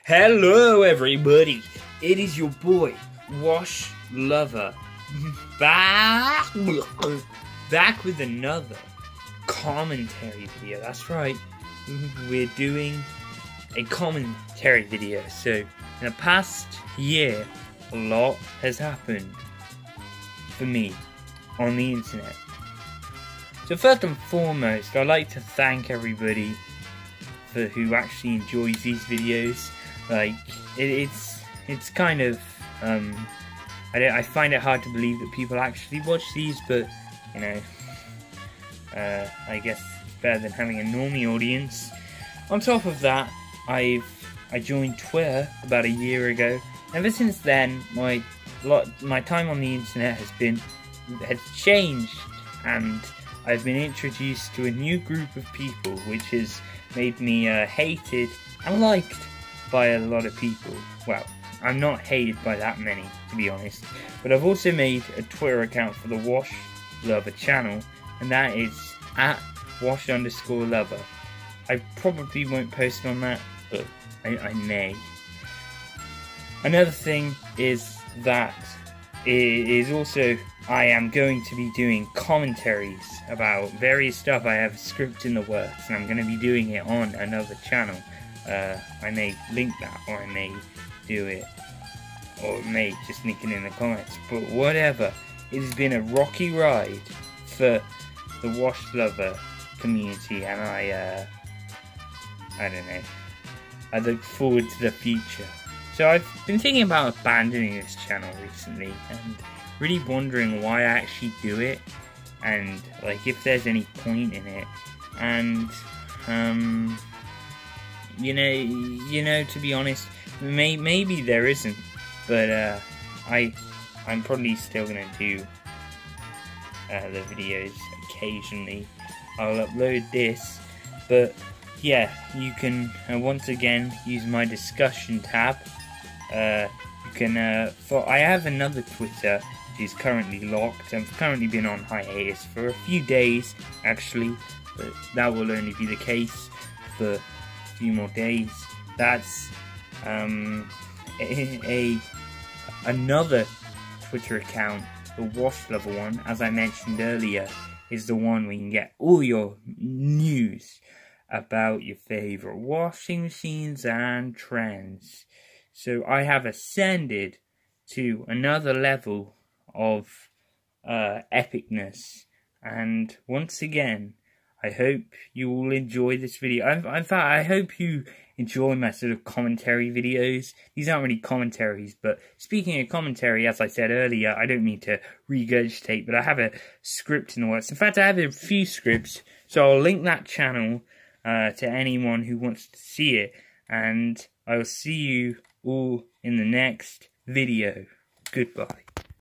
Hello everybody, it is your boy, Wash Lover, back with another commentary video. That's right, we're doing a commentary video. So, in the past year, a lot has happened for me on the internet. So first and foremost, I'd like to thank everybody for who actually enjoys these videos. Like, it's kind of, I find it hard to believe that people actually watch these, but, you know, I guess it's better than having a normie audience. On top of that, I joined Twitter about a year ago. Ever since then, my time on the internet has changed, and I've been introduced to a new group of people, which has made me hated and liked by a lot of people. Well, I'm not hated by that many, to be honest, but I've also made a Twitter account for the Wash Lover channel, and that is at @wash_lover. I probably won't post on that, but I may. Another thing is that I am going to be doing commentaries about various stuff. I have a script in the works, and I'm going to be doing it on another channel. I may link that, or I may do it, or may just link it in the comments, but whatever. It has been a rocky ride for the Wash Lover community, and I don't know, I look forward to the future. So I've been thinking about abandoning this channel recently, and really wondering why I actually do it, and like if there's any point in it. And you know, to be honest, maybe there isn't, but I'm probably still gonna do the videos occasionally. I'll upload this, but yeah, you can once again use my discussion tab. You can I have another Twitter which is currently locked. I've currently been on hiatus for a few days actually, but that will only be the case for a few more days. That's another Twitter account, the Wash Lover one, as I mentioned earlier, is the one where you can get all your news about your favourite washing machines and trends. So I have ascended to another level of epicness, and once again, I hope you all enjoy this video. In fact, I hope you enjoy my sort of commentary videos. These aren't really commentaries, but speaking of commentary, as I said earlier, I don't mean to regurgitate, but I have a script in the works. In fact, I have a few scripts, so I'll link that channel to anyone who wants to see it, and I will see you all in the next video. Goodbye.